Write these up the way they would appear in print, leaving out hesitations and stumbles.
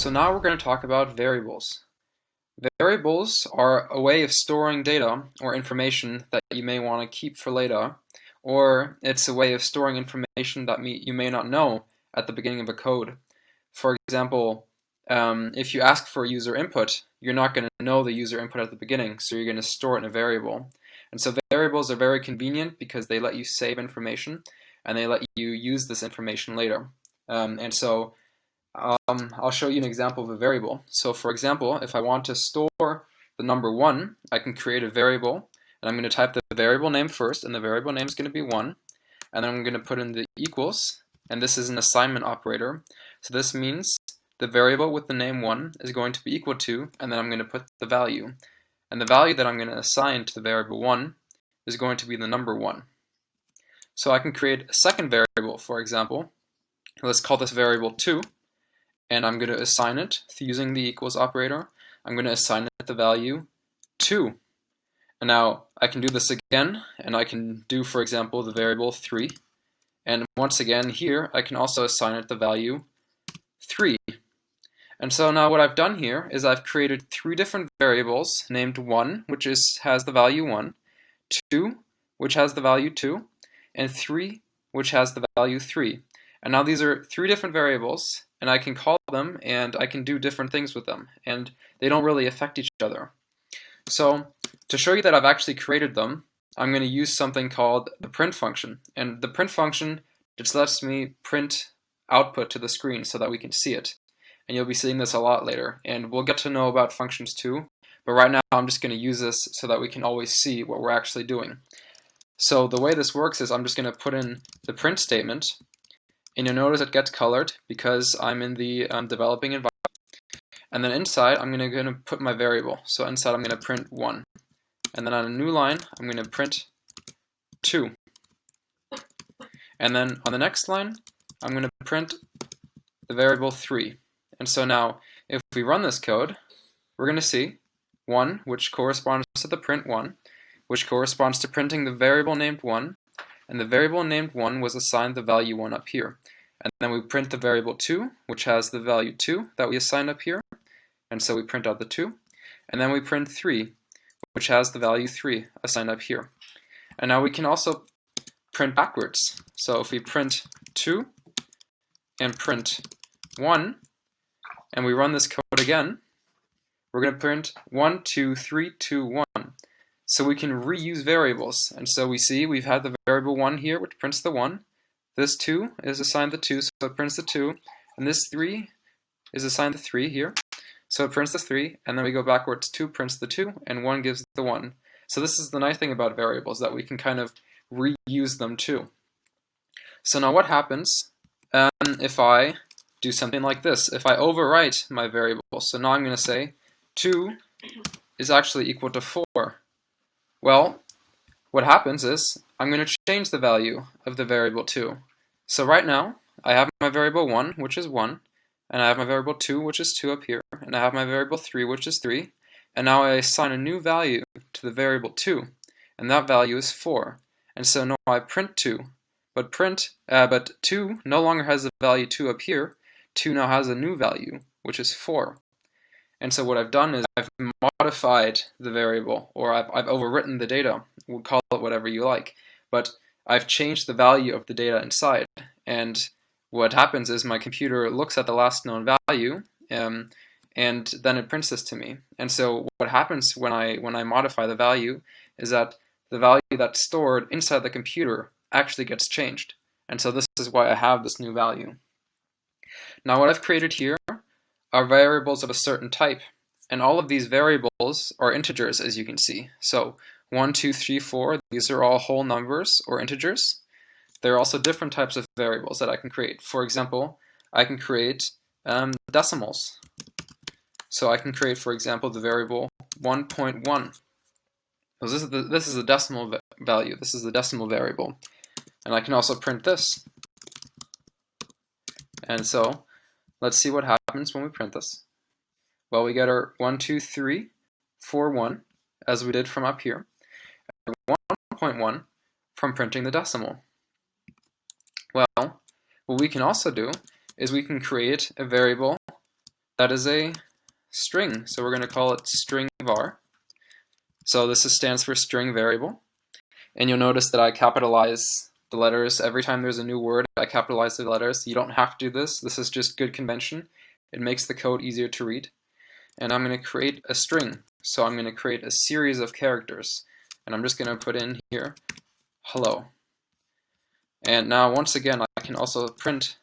So now we're going to talk about variables. Variables are a way of storing data or information that you may want to keep for later, or it's a way of storing information that you may not know at the beginning of a code. For example, if you ask for user input, you're not going to know the user input at the beginning, so you're going to store it in a variable. And so variables are very convenient because they let you save information and they let you use this information later. I'll show you an example of a variable. So for example, if I want to store the number 1, I can create a variable, and I'm going to type the variable name first, and the variable name is going to be 1, and then I'm going to put in the equals, and this is an assignment operator. So this means the variable with the name 1 is going to be equal to, and then I'm going to put the value. And the value that I'm going to assign to the variable 1 is going to be the number 1. So I can create a second variable, for example. Let's call this variable 2. And I'm going to assign it using the equals operator. I'm going to assign it the value 2. And now I can do this again, and I can do, for example, the variable 3. And once again here, I can also assign it the value 3. And so now what I've done here is I've created 3 different variables named 1, which has the value 1, 2, which has the value 2, and 3, which has the value 3. And now these are 3 different variables, and I can call them and I can do different things with them, and they don't really affect each other. So to show you that I've actually created them, I'm going to use something called the print function. And the print function just lets me print output to the screen so that we can see it. And you'll be seeing this a lot later, and we'll get to know about functions too, but right now I'm just going to use this so that we can always see what we're actually doing. So the way this works is I'm just going to put in the print statement, and you'll notice it gets colored because I'm in the developing environment. And then inside, I'm going to put my variable. So inside, I'm going to print 1. And then on a new line, I'm going to print 2. And then on the next line, I'm going to print the variable 3. And so now, if we run this code, we're going to see 1, which corresponds to the print 1, which corresponds to printing the variable named 1, and the variable named 1 was assigned the value 1 up here. And then we print the variable 2, which has the value 2 that we assigned up here, and so we print out the 2. And then we print 3, which has the value 3 assigned up here. And now we can also print backwards. So if we print 2 and print 1, and we run this code again, we're going to print 1, 2, 3, 2, 1. So we can reuse variables, and so we see we've had the variable 1 here, which prints the 1. This 2 is assigned the 2, so it prints the 2. And this 3 is assigned the 3 here, so it prints the 3. And then we go backwards, 2 prints the 2, and 1 gives the 1. So this is the nice thing about variables, that we can kind of reuse them too. So now what happens if I do something like this? If I overwrite my variable, so now I'm going to say 2 is actually equal to 4. Well, what happens is I'm going to change the value of the variable 2. So right now, I have my variable 1, which is 1, and I have my variable 2, which is 2 up here, and I have my variable 3, which is 3, and now I assign a new value to the variable 2, and that value is 4. And so now I print 2, but 2 no longer has the value 2 up here. 2 now has a new value, which is 4. And so what I've done is I've modified the variable, or I've overwritten the data. We'll call it whatever you like. But I've changed the value of the data inside. And what happens is my computer looks at the last known value, and then it prints this to me. And so what happens when I modify the value is that the value that's stored inside the computer actually gets changed. And so this is why I have this new value. Now what I've created here are variables of a certain type, and all of these variables are integers, as you can see. So 1, 2, 3, 4, these are all whole numbers or integers. There are also different types of variables that I can create. For example, I can create decimals. So I can create, for example, the variable 1.1. So this is a decimal value. This is the decimal variable. And I can also print this. And so let's see what happens when we print this. Well, we get our 1, 2, 3, 4, 1, as we did from up here, and 1.1 from printing the decimal. Well, what we can also do is we can create a variable that is a string. So we're going to call it string var. So this stands for string variable. And you'll notice that I capitalize the letters. Every time there's a new word, I capitalize the letters. You don't have to do this. This is just good convention. It makes the code easier to read. And I'm going to create a string. So I'm going to create a series of characters. And I'm just going to put in here, hello. And now once again, I can also print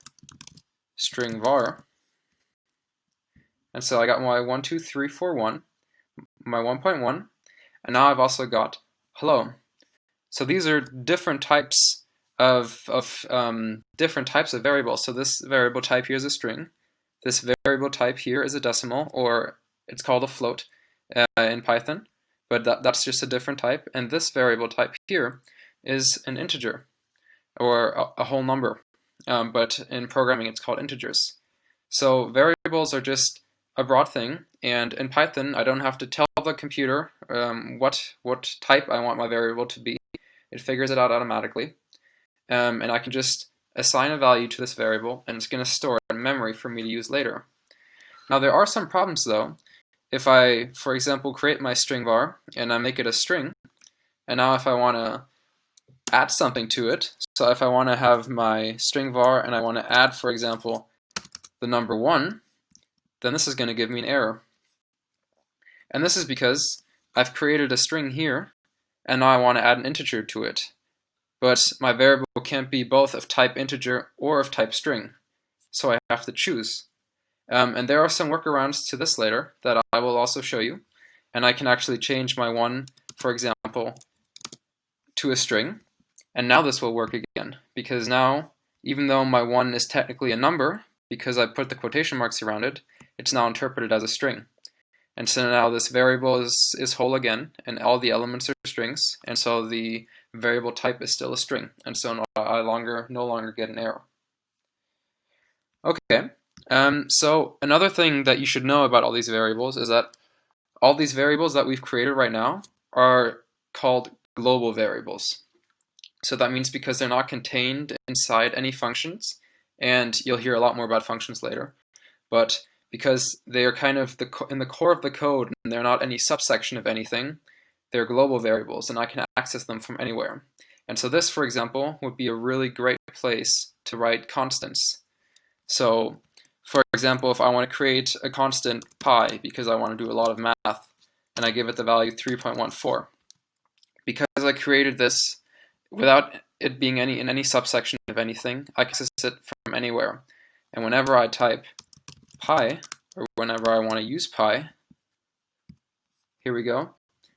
string var. And so I got my 1, 2, 3, 4, 1, my 1.1, and now I've also got hello. So these are different types of variables. So this variable type here is a string. This variable type here is a decimal, or it's called a float in Python, but that's just a different type. And this variable type here is an integer, or a whole number. But in programming, it's called integers. So variables are just a broad thing, and in Python, I don't have to tell the computer what type I want my variable to be. It figures it out automatically, and I can just assign a value to this variable, and it's going to store it in memory for me to use later. Now there are some problems though. If I, for example, create my string var and I make it a string, and now if I want to add something to it, so if I want to have my string var and I want to add, for example, the number 1, then this is going to give me an error. And this is because I've created a string here, and now I want to add an integer to it. But my variable can't be both of type integer or of type string, so I have to choose. And there are some workarounds to this later that I will also show you. And I can actually change my 1, for example, to a string. And now this will work again, because now, even though my 1 is technically a number, because I put the quotation marks around it, it's now interpreted as a string. And so now this variable is whole again, and all the elements are strings, and so the variable type is still a string, and so I no longer get an error. Okay, so another thing that you should know about all these variables is that all these variables that we've created right now are called global variables. So that means because they're not contained inside any functions, and you'll hear a lot more about functions later, but because they are kind of in the core of the code and they're not any subsection of anything, they're global variables and I can access them from anywhere. And so this, for example, would be a really great place to write constants. So, for example, if I want to create a constant pi because I want to do a lot of math and I give it the value 3.14, because I created this without it being in any subsection of anything, I can access it from anywhere. And whenever I type pi, or whenever I want to use pi, here we go,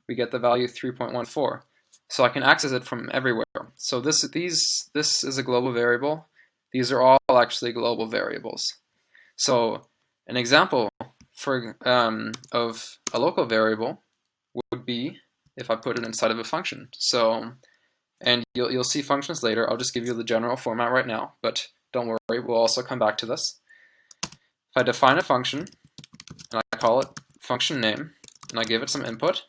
we get the value 3.14. So I can access it from everywhere. So this is a global variable. These are all actually global variables. So an example of a local variable would be if I put it inside of a function. So, and you'll see functions later. I'll just give you the general format right now, but don't worry, we'll also come back to this. If I define a function, and I call it function name, and I give it some input,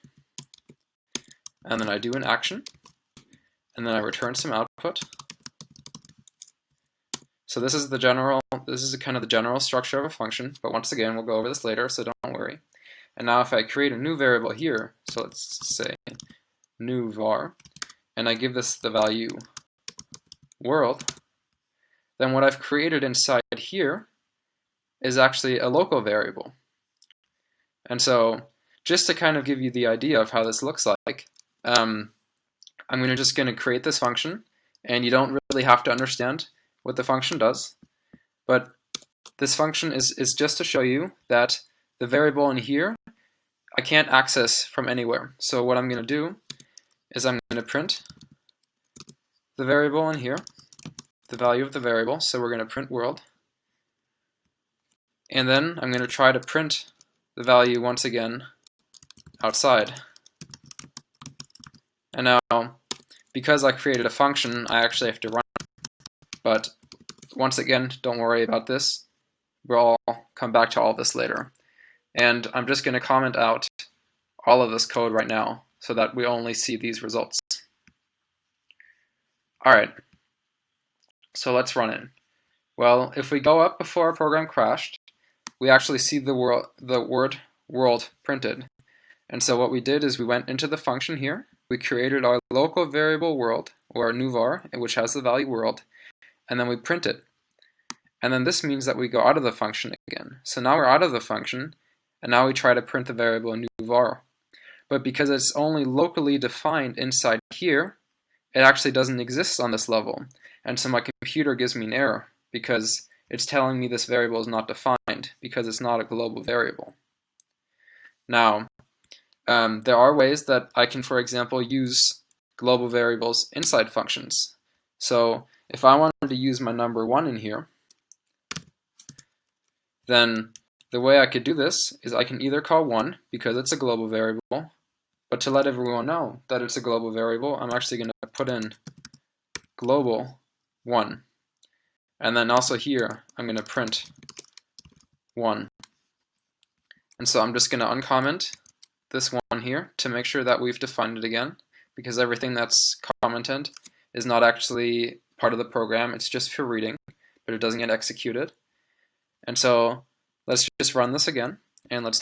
and then I do an action, and then I return some output. So this is kind of the general structure of a function, but once again, we'll go over this later, so don't worry. And now if I create a new variable here, so let's say new var, and I give this the value world, then what I've created inside here is actually a local variable. And so just to kind of give you the idea of how this looks like, I'm just going to create this function, and you don't really have to understand what the function does, but this function is just to show you that the variable in here I can't access from anywhere. So what I'm going to do is I'm going to print the variable in here, the value of the variable, so we're going to print world, and then I'm going to try to print the value once again outside. And now, because I created a function, I actually have to run it. But once again, don't worry about this. We'll come back to all this later. And I'm just going to comment out all of this code right now so that we only see these results. Alright, so let's run it. Well, if we go up before our program crashed, we actually see the word world printed. And so what we did is we went into the function here, we created our local variable world, or new var, which has the value world, and then we print it. And then this means that we go out of the function again. So now we're out of the function, and now we try to print the variable new var. But because it's only locally defined inside here, it actually doesn't exist on this level. And so my computer gives me an error, because it's telling me this variable is not defined, because it's not a global variable. Now, there are ways that I can, for example, use global variables inside functions. So if I wanted to use my number 1 in here, then the way I could do this is I can either call 1 because it's a global variable, but to let everyone know that it's a global variable, I'm actually going to put in global 1. And then also here, I'm going to print 1. And so I'm just going to uncomment this one here to make sure that we've defined it again, because everything that's commented is not actually part of the program, it's just for reading, but it doesn't get executed. And so let's just run this again, and let's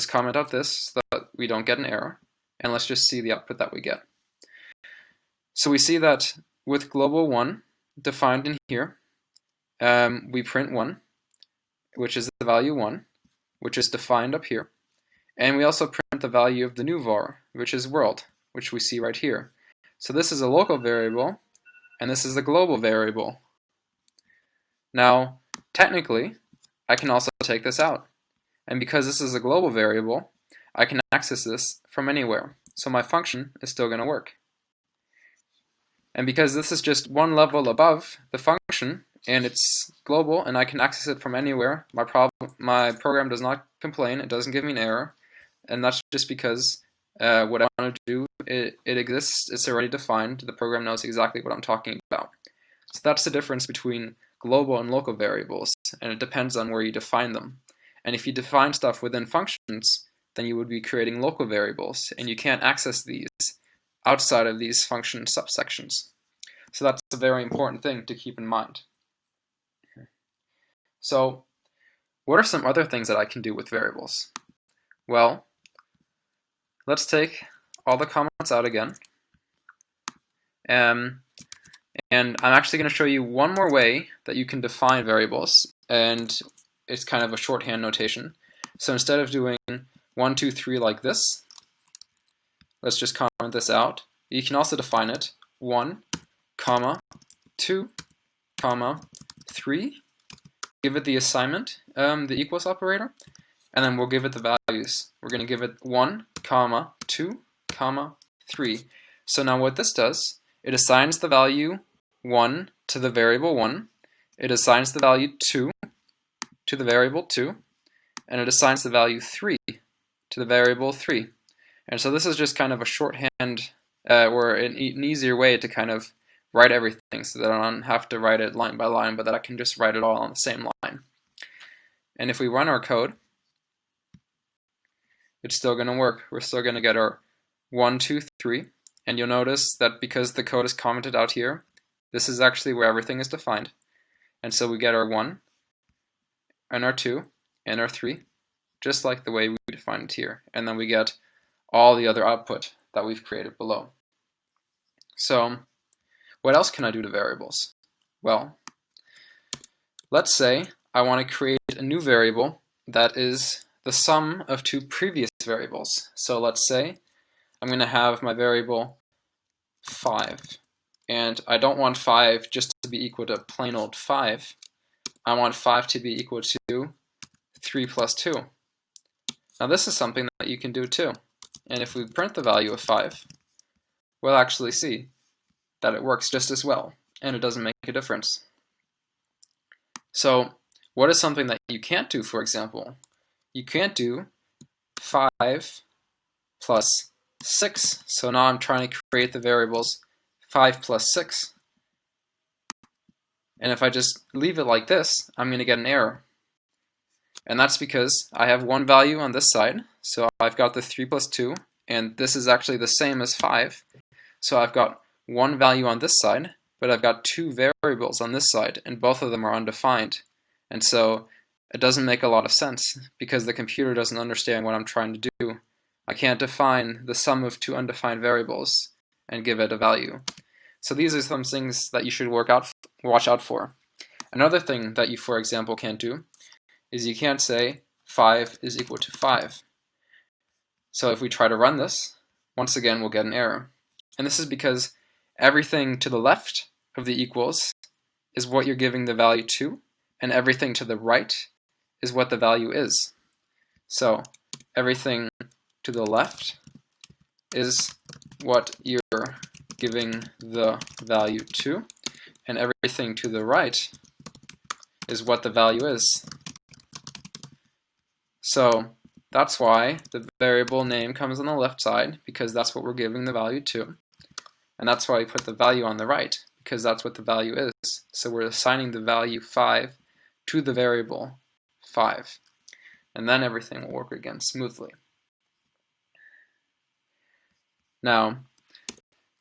comment out this so that we don't get an error, and let's just see the output that we get. So we see that with global 1 defined in here, we print 1, which is the value 1, which is defined up here. And we also print the value of the new var, which is world, which we see right here. So this is a local variable, and this is a global variable. Now, technically, I can also take this out. And because this is a global variable, I can access this from anywhere. So my function is still going to work. And because this is just one level above the function, and it's global, and I can access it from anywhere, my program does not complain, it doesn't give me an error. And that's just because what I want to do, it exists, it's already defined, the program knows exactly what I'm talking about. So that's the difference between global and local variables, and it depends on where you define them. And if you define stuff within functions, then you would be creating local variables, and you can't access these outside of these function subsections. So that's a very important thing to keep in mind. So what are some other things that I can do with variables? Well, let's take all the comments out again. And I'm actually going to show you one more way that you can define variables, and it's kind of a shorthand notation. So instead of doing 1, 2, 3 like this, let's just comment this out. You can also define it 1, 2, 3. Give it the assignment, the equals operator, and then we'll give it the values. We're going to give it 1, 2, 3. So now what this does, it assigns the value 1 to the variable 1, it assigns the value 2 to the variable 2, and it assigns the value 3 to the variable 3. And so this is just kind of a shorthand or an easier way to kind of write everything so that I don't have to write it line by line, but that I can just write it all on the same line. And if we run our code, it's still going to work. We're still going to get our 1, 2, 3, and you'll notice that because the code is commented out here, this is actually where everything is defined. And so we get our 1, and our 2, and our 3, just like the way we defined it here. And then we get all the other output that we've created below. So what else can I do to variables? Well, let's say I want to create a new variable that is the sum of two previous variables. So let's say I'm going to have my variable 5, and I don't want 5 just to be equal to plain old 5. I want 5 to be equal to 3 plus 2. Now this is something that you can do too. And if we print the value of 5, we'll actually see that it works just as well, and it doesn't make a difference. So what is something that you can't do, for example? You can't do 5 plus 6. So now I'm trying to create the variables 5 plus 6. And if I just leave it like this, I'm going to get an error. And that's because I have one value on this side, so I've got the 3 plus 2, and this is actually the same as 5. So I've got one value on this side, but I've got two variables on this side, and both of them are undefined. And so it doesn't make a lot of sense because the computer doesn't understand what I'm trying to do. I can't define the sum of two undefined variables and give it a value. So these are some things that you should watch out for. Another thing that you, for example, can't do is you can't say 5 is equal to 5. So if we try to run this, once again we'll get an error. And this is because everything to the left of the equals is what you're giving the value to, and everything to the right is what the value is. So everything to the left is what you're giving the value to, and everything to the right is what the value is. So that's why the variable name comes on the left side, because that's what we're giving the value to. And that's why we put the value on the right, because that's what the value is. So we're assigning the value 5 to the variable 5. And then everything will work again smoothly. Now,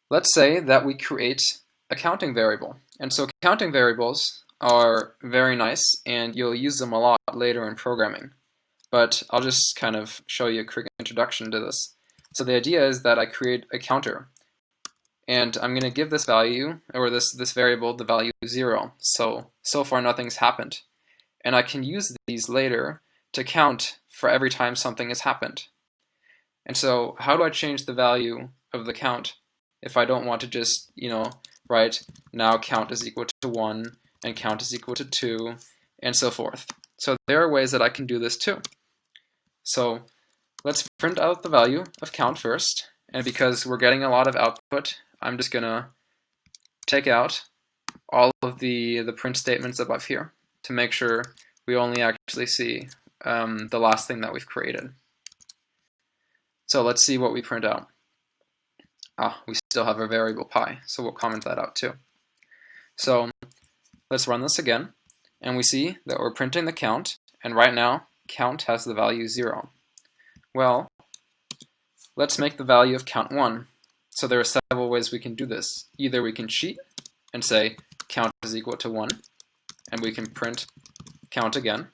let's say that we create a counting variable. And so counting variables are very nice, and you'll use them a lot later in programming. But I'll just kind of show you a quick introduction to this. So the idea is that I create a counter, and I'm going to give this value, or this variable, the value 0. So far nothing's happened. And I can use these later to count for every time something has happened. And so how do I change the value of the count if I don't want to just, write now count is equal to 1 and count is equal to 2 and so forth. So there are ways that I can do this too. So let's print out the value of count first, and because we're getting a lot of output, I'm just gonna take out all of the print statements above here to make sure we only actually see the last thing that we've created. So let's see what we print out. We still have our variable pi, so we'll comment that out too. So let's run this again, and we see that we're printing the count, and right now count has the value 0. Well, let's make the value of count 1. So there are several ways we can do this. Either we can cheat and say count is equal to 1, and we can print count again,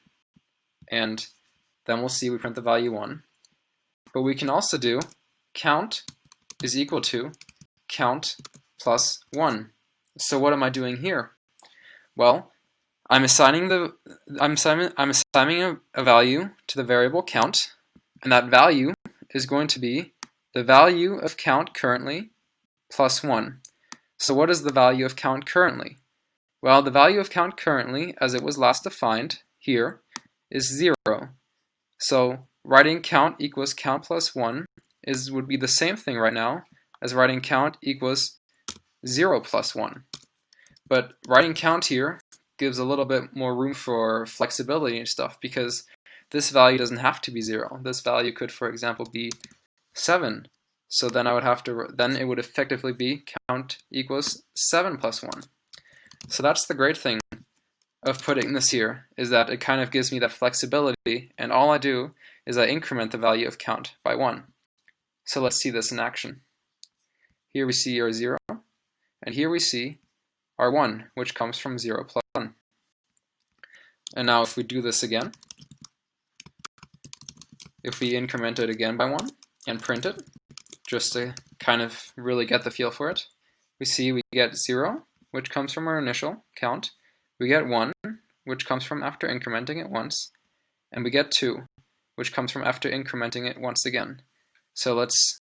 and then we'll see we print the value 1. But we can also do count is equal to count plus 1. So what am I doing here? Well, I'm assigning a value to the variable count, and that value is going to be the value of count currently plus 1. So what is the value of count currently? Well, the value of count currently, as it was last defined here, is 0. So writing count equals count plus 1 would be the same thing right now as writing count equals 0 plus 1. But writing count here gives a little bit more room for flexibility and stuff, because this value doesn't have to be 0. This value could, for example, be 7. So then it would effectively be count equals 7 plus 1. So that's the great thing of putting this here, is that it kind of gives me that flexibility, and all I do is I increment the value of count by 1. So let's see this in action. Here we see our 0, and here we see our 1, which comes from 0 plus 1. And now if we do this again, if we increment it again by 1 and print it, just to kind of really get the feel for it, we see we get 0, which comes from our initial count, we get 1, which comes from after incrementing it once, and we get 2, which comes from after incrementing it once again. So let's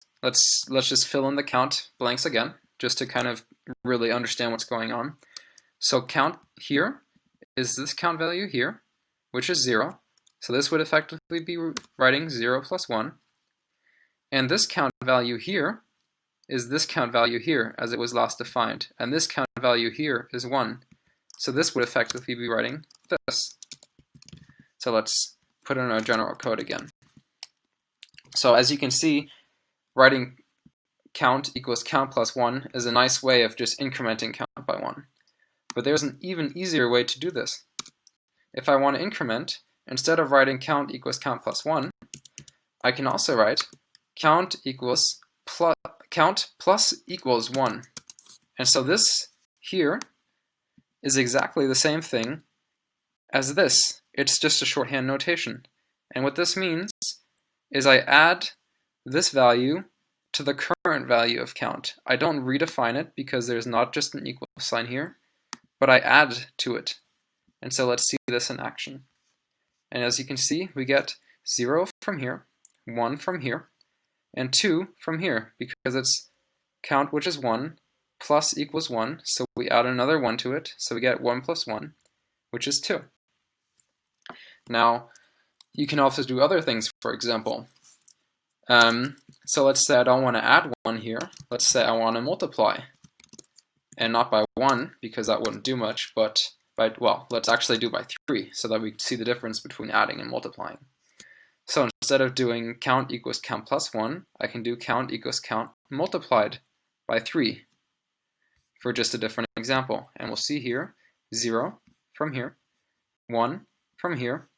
just fill in the count blanks again, just to kind of really understand what's going on. So count here is this count value here, which is 0. So this would effectively be writing 0 plus 1. And this count value here is this count value here, as it was last defined. And this count value here is 1. So this would effectively be writing this. So let's put in our general code again. So as you can see, writing count equals count plus 1 is a nice way of just incrementing count by 1. But there's an even easier way to do this. If I want to increment, instead of writing count equals count plus 1, I can also write count plus equals 1. And so this here is exactly the same thing as this. it's just a shorthand notation. And what this means is I add this value to the current value of count. I don't redefine it because there's not just an equal sign here, but I add to it. And so let's see this in action. And as you can see, we get 0 from here, 1 from here, and 2 from here, because it's count, which is 1, plus equals 1, so we add another 1 to it, so we get 1 plus 1, which is 2. Now, you can also do other things, for example. So let's say I don't want to add 1 here. Let's say I want to multiply. And not by 1, because that wouldn't do much, but well, let's actually do by 3, so that we see the difference between adding and multiplying. So instead of doing count equals count plus 1, I can do count equals count multiplied by 3 for just a different example. And we'll see here 0 from here, 1 from here,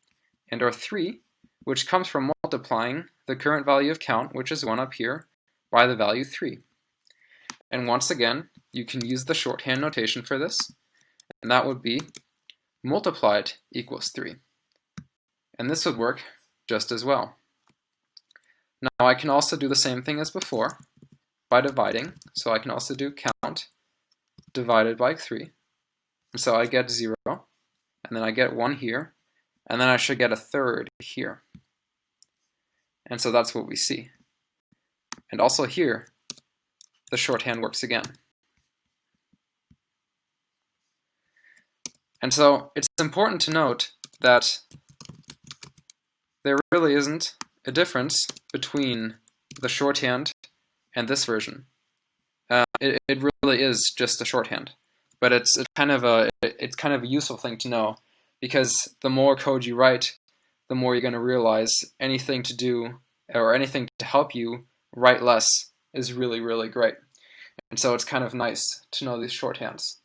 and our 3, which comes from multiplying the current value of count, which is 1 up here, by the value 3. And once again, you can use the shorthand notation for this, and that would be multiplied equals 3. And this would work just as well. Now I can also do the same thing as before by dividing, so I can also do count divided by 3. And so I get 0, and then I get 1 here, and then I should get a third here. And so that's what we see. And also here, the shorthand works again. And so it's important to note that there really isn't a difference between the shorthand and this version. It really is just a shorthand, but it's kind of a useful thing to know, because the more code you write, the more you're going to realize anything to do or anything to help you write less is really, really great. And so it's kind of nice to know these shorthands.